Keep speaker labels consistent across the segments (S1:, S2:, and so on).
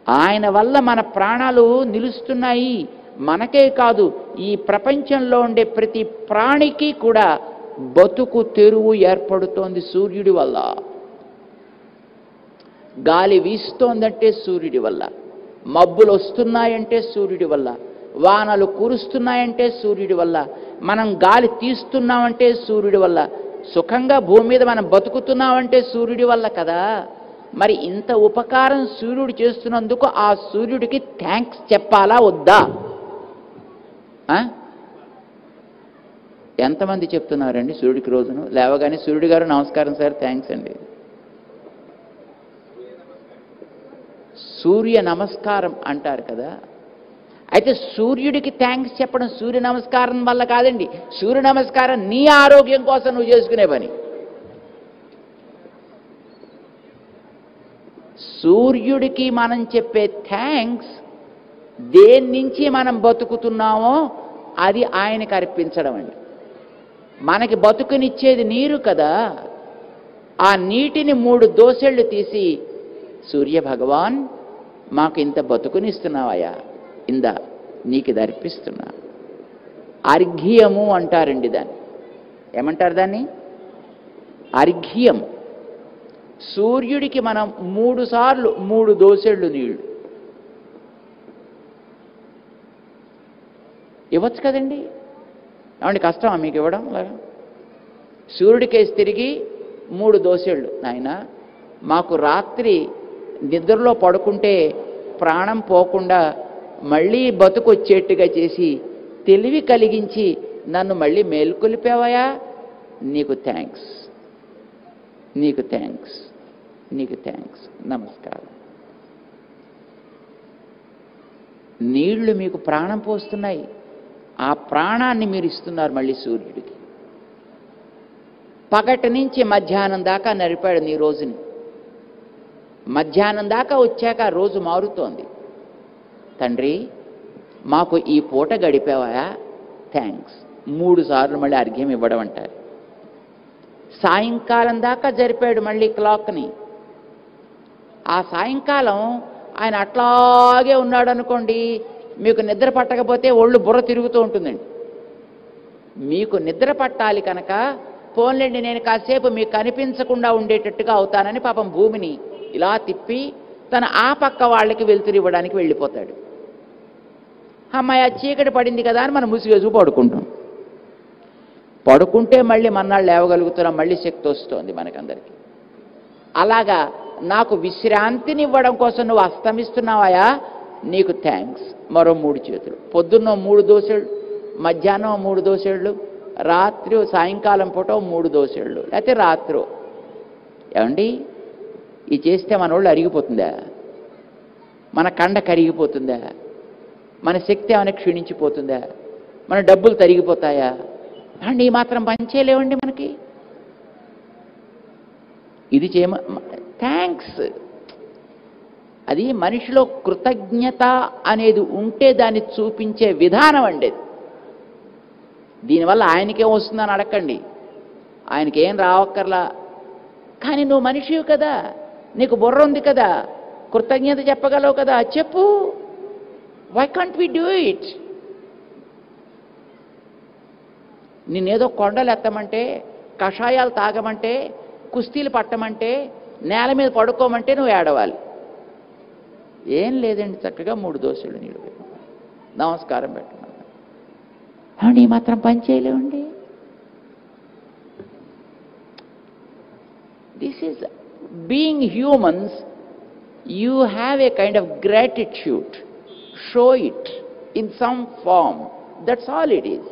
S1: ఆయన వల్ల మన ప్రాణాలు నిలుస్తున్నాయి. మనకే కాదు, ఈ ప్రపంచంలో ఉండే ప్రతి ప్రాణికి కూడా బతుకు తెరువు ఏర్పడుతోంది సూర్యుడి వల్ల. గాలి వీస్తోందంటే సూర్యుడి వల్ల, మబ్బులు వస్తున్నాయంటే సూర్యుడి వల్ల, వానలు కురుస్తున్నాయంటే సూర్యుడి వల్ల, మనం గాలి తీస్తున్నామంటే సూర్యుడి వల్ల, సుఖంగా భూమి మీద మనం బతుకుతున్నామంటే సూర్యుడి వల్ల కదా. మరి ఇంత ఉపకారం సూర్యుడు చేస్తున్నందుకు ఆ సూర్యుడికి థ్యాంక్స్ చెప్పాలా వద్దా? ఎంతమంది చెప్తున్నారండి సూర్యుడికి రోజును లేవగానే, సూర్యుడి గారు నమస్కారం సార్, థ్యాంక్స్ అండి. సూర్య నమస్కారం అంటారు కదా. అయితే సూర్యుడికి థ్యాంక్స్ చెప్పడం సూర్య నమస్కారం వల్ల కాదండి. సూర్య నమస్కారం నీ ఆరోగ్యం కోసం నువ్వు చేసుకునే పని. సూర్యుడికి మనం చెప్పే థ్యాంక్స్ దేని నుంచి మనం బతుకుతున్నామో అది ఆయనకి అర్పించడం అండి. మనకి బతుకునిచ్చేది నీరు కదా. ఆ నీటిని 3 దోసెళ్ళు తీసి, సూర్య భగవాన్ మాకు ఇంత బతుకునిస్తున్నావయ్యా, ఇందా నీకు ఇది అర్పిస్తున్నా. అర్ఘ్యము అంటారండి దాన్ని. ఏమంటారు దాన్ని? అర్ఘ్యం. సూర్యుడికి మనం 3 సార్లు 3 దోసెళ్ళు నీళ్లు ఇవ్వచ్చు కదండి. ఏమండి కష్టమా మీకు ఇవ్వడం? అలాగా సూర్యుడికేసి తిరిగి 3 దోసెళ్ళు, నాయనా మాకు రాత్రి నిద్రలో పడుకుంటే ప్రాణం పోకుండా మళ్ళీ బతుకొచ్చేట్టుగా చేసి తెలివి కలిగించి నన్ను మళ్ళీ మేల్కొలిపావయా, నీకు థ్యాంక్స్, నీకు థ్యాంక్స్, నీకు థ్యాంక్స్, నమస్కారం. నీళ్లు మీకు ప్రాణం పోస్తున్నాయి. ఆ ప్రాణాన్ని మీరు ఇస్తున్నారు మళ్ళీ సూర్యుడికి. పగటి నుంచి మధ్యాహ్నం దాకా నడిపాడు నీ రోజుని. మధ్యాహ్నం దాకా వచ్చాక రోజు మారుతోంది. తండ్రి మాకు ఈ పూట గడిపావా, థ్యాంక్స్. 3 సార్లు మళ్ళీ అర్ఘ్యం ఇవ్వడం అంటారు. సాయంకాలం దాకా జరిపాడు మళ్ళీ క్లాక్ని. ఆ సాయంకాలం ఆయన అట్లాగే ఉన్నాడు అనుకోండి, మీకు నిద్ర పట్టకపోతే ఒళ్ళు బుర్ర తిరుగుతూ ఉంటుందండి. మీకు నిద్ర పట్టాలి కనుక పోన్లేండి నేను కాసేపు మీకు కనిపించకుండా ఉండేటట్టుగా అవుతానని పాపం భూమిని ఇలా తిప్పి తన ఆ పక్క వాళ్ళకి వెలుతురు ఇవ్వడానికి వెళ్ళిపోతాడు. అమ్మాయి చీకటి పడింది కదా అని మనం ముసిగేసు పడుకుంటాం. పడుకుంటే మళ్ళీ మన్నాళ్ళు లేవగలుగుతున్నాం, మళ్ళీ శక్తి వస్తుంది మనకందరికీ. అలాగా నాకు విశ్రాంతినివ్వడం కోసం నువ్వు అస్తమిస్తున్నావయా, నీకు థ్యాంక్స్. మరో 3 చేతులు. పొద్దున్న 3 దోసెళ్ళు, మధ్యాహ్నం 3 దోసెళ్ళు, రాత్రి సాయంకాలం పూట 3 దోసెళ్ళు, లేకపోతే రాత్రి. ఏమండి ఇది చేస్తే మన వాళ్ళు అరిగిపోతుందా? మన కండ కరిగిపోతుందా? మన శక్తి ఏమైనా క్షీణించిపోతుందా? మన డబ్బులు తరిగిపోతాయా? అండి ఈ మాత్రం పని చేయలేవండి మనకి. ఇది చేయమ థ్యాంక్స్. అది మనిషిలో కృతజ్ఞత అనేది ఉంటే దాన్ని చూపించే విధానం అండి. దీనివల్ల ఆయనకేం వస్తుందని అడగండి, ఆయనకేం రావక్కర్లా. కానీ నువ్వు మనిషివి కదా, నీకు బుర్ర ఉంది కదా, కృతజ్ఞత చెప్పగలవు కదా, చెప్పు. Why can't we do it? నిన్నేదో కొండలు ఎత్తమంటే, కషాయాలు తాగమంటే, కుస్తీలు పట్టమంటే, నేల మీద పడుకోమంటే నువ్వు ఏడవాలి. ఏం లేదండి, చక్కగా 3 దోసెళ్ళు నీళ్ళు పెట్టమని నమస్కారం పెట్టమని. ఈ మాత్రం పని చేయలేవండి. This is being humans. You have a kind of gratitude. Show it in some form. That's all it is.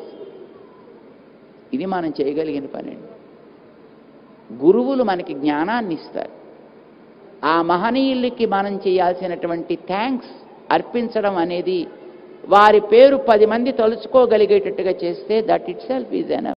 S1: ఇది మనం చేయగలిగిన పని అండి. గురువులు మనకి జ్ఞానాన్ని ఇస్తారు. ఆ మహనీయులకి మనం చేయాల్సినటువంటి థ్యాంక్స్ అర్పించడం అనేది, వారి పేరు 10 మంది తలుచుకోగలిగేటట్టుగా చేస్తే that it self is enough.